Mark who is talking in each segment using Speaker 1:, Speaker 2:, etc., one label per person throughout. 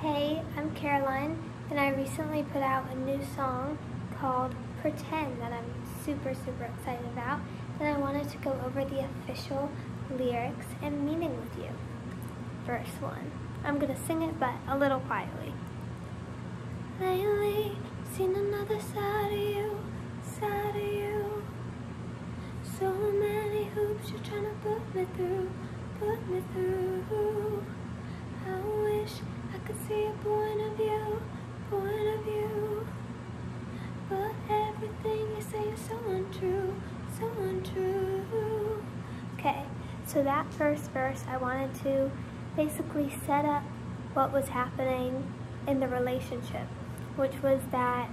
Speaker 1: Hey, I'm Caroline, and I recently put out a new song called Pretend that I'm super excited about, and I wanted to go over the official lyrics and meaning with you. Verse 1. I'm gonna sing it, but a little quietly. Lately, seen another side of you, side of you. So many hoops you're trying to put me through, put me through. I wish I could see a point of view, but everything you say is so untrue, so untrue. Okay, so that first verse, I wanted to basically set up what was happening in the relationship, which was that,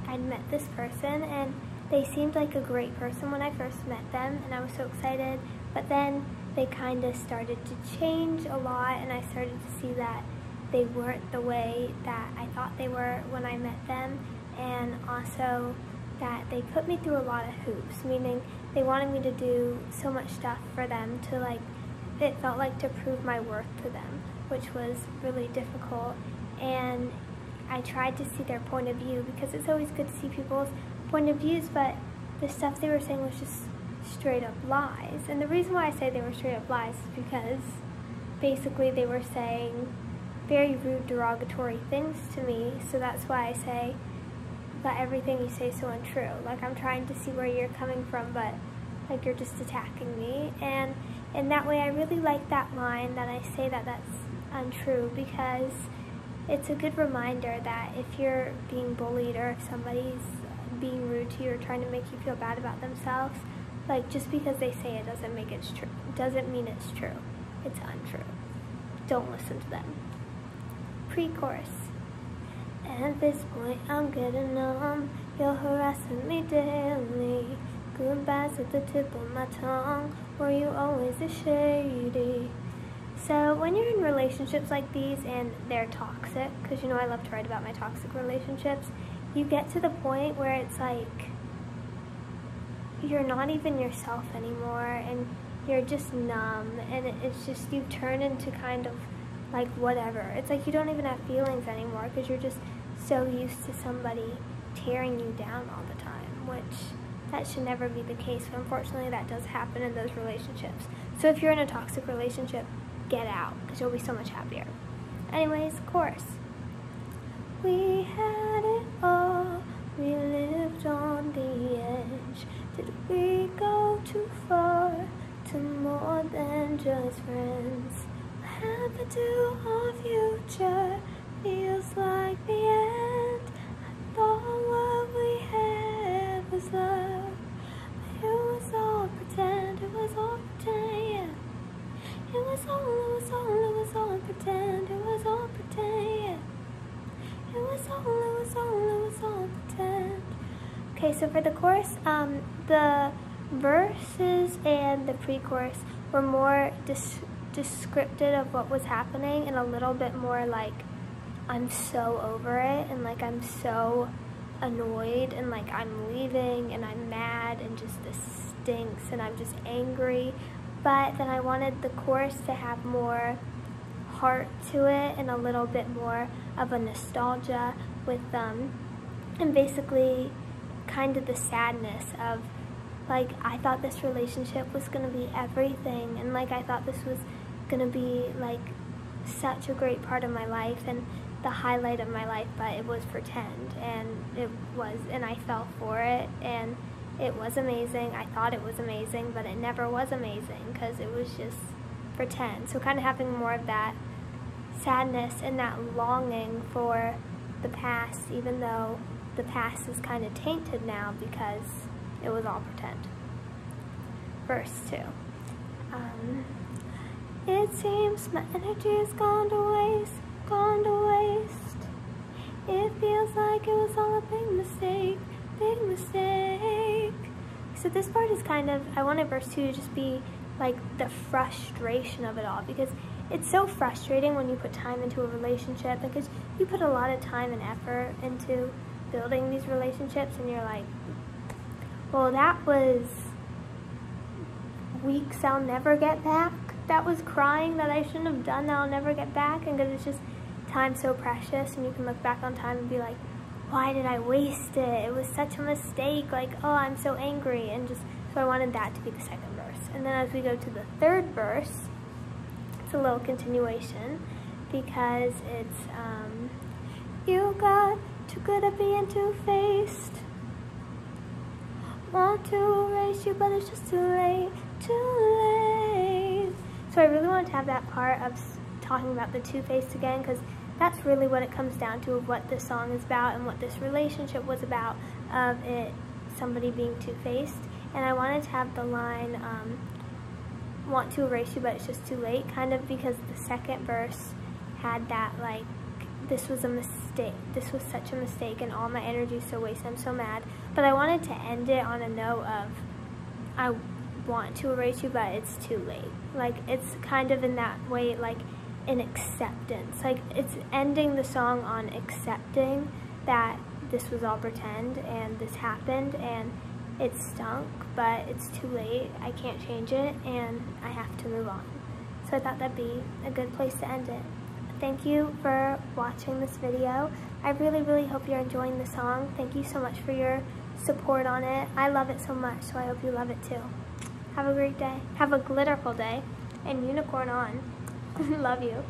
Speaker 1: I'd met this person and they seemed like a great person when I first met them, and I was so excited, but then they kind of started to change a lot, and I started to see that they weren't the way that I thought they were when I met them, and also that they put me through a lot of hoops, meaning they wanted me to do so much stuff for them to it felt like to prove my worth to them, which was really difficult, and I tried to see their point of view because it's always good to see people's point of views, but the stuff they were saying was just straight up lies. And the reason why I say they were straight up lies is because basically they were saying very rude, derogatory things to me, so that's why I say that everything you say is so untrue. I'm trying to see where you're coming from, but you're just attacking me. And in that way I really like that line that I say that that's untrue, because it's a good reminder that if you're being bullied or if somebody's being rude to you or trying to make you feel bad about themselves, just because they say it doesn't mean it's true. It's untrue. Don't listen to them. Pre-chorus. At this point I'm getting numb. You're harassing me daily. Goodbyes at the tip of my tongue. Were you always a shady? So when you're in relationships like these and they're toxic, because I love to write about my toxic relationships, you get to the point where it's you're not even yourself anymore, and you're just numb, and it's just you turn into kind of whatever. It's you don't even have feelings anymore because you're just so used to somebody tearing you down all the time, which that should never be the case, but unfortunately that does happen in those relationships. So if you're in a toxic relationship, get out, because you'll be so much happier. Anyways, chorus. We had it all, we lived on the edge. Did we go too far, to more than just friends? What happened to our future? Feels like the end. I thought what we had was love, but it was all pretend, it was all pretend, yeah. It was all pretend, it was all pretend, yeah. It was all pretend. Okay, so for the chorus, the verses and the pre-chorus were more descriptive of what was happening, and a little bit more I'm so over it, and I'm so annoyed, and I'm leaving, and I'm mad, and just this stinks, and I'm just angry. But then I wanted the chorus to have more heart to it, and a little bit more of a nostalgia with and basically kind of the sadness of I thought this relationship was gonna be everything, and I thought this was gonna be such a great part of my life and the highlight of my life, but it was pretend, and it was, and I fell for it, and it was amazing. I thought it was amazing, but it never was amazing because it was just pretend. So kind of having more of that sadness and that longing for the past, even though the past is kind of tainted now because it was all pretend. Verse 2. It seems my energy has gone to waste, gone to waste. It feels like it was all a big mistake, big mistake. So this part is kind of, I wanted verse 2 to just be the frustration of it all, because it's so frustrating when you put time into a relationship, because you put a lot of time and effort into building these relationships, and you're well, that was weeks I'll never get back. That was crying that I shouldn't have done that I'll never get back, and because it's just time's so precious, and you can look back on time and be like, why did I waste it? It was such a mistake. Like, oh, I'm so angry. And just, so I wanted that to be the second verse. And then as we go to the third verse, it's a little continuation, because it's, you got too good at being two-faced. Want to erase you, but it's just too late, too late. So I really wanted to have that part of talking about the two-faced again, because that's really what it comes down to, of what this song is about and what this relationship was about, of it, somebody being two-faced. And I wanted to have the line, want to erase you, but it's just too late, kind of because the second verse had that, like, this was a mistake, this was such a mistake, and all my energy is so wasted, I'm so mad. But I wanted to end it on a note of, I want to erase you, but it's too late. Like, it's kind of in that way, like, an acceptance. Like, it's ending the song on accepting that this was all pretend, and this happened, and it stunk, but it's too late, I can't change it, and I have to move on. So I thought that'd be a good place to end it. Thank you for watching this video. I really, really hope you're enjoying the song. Thank you so much for your support on it. I love it so much, so I hope you love it too. Have a great day. Have a glitterful day, and unicorn on. Love you.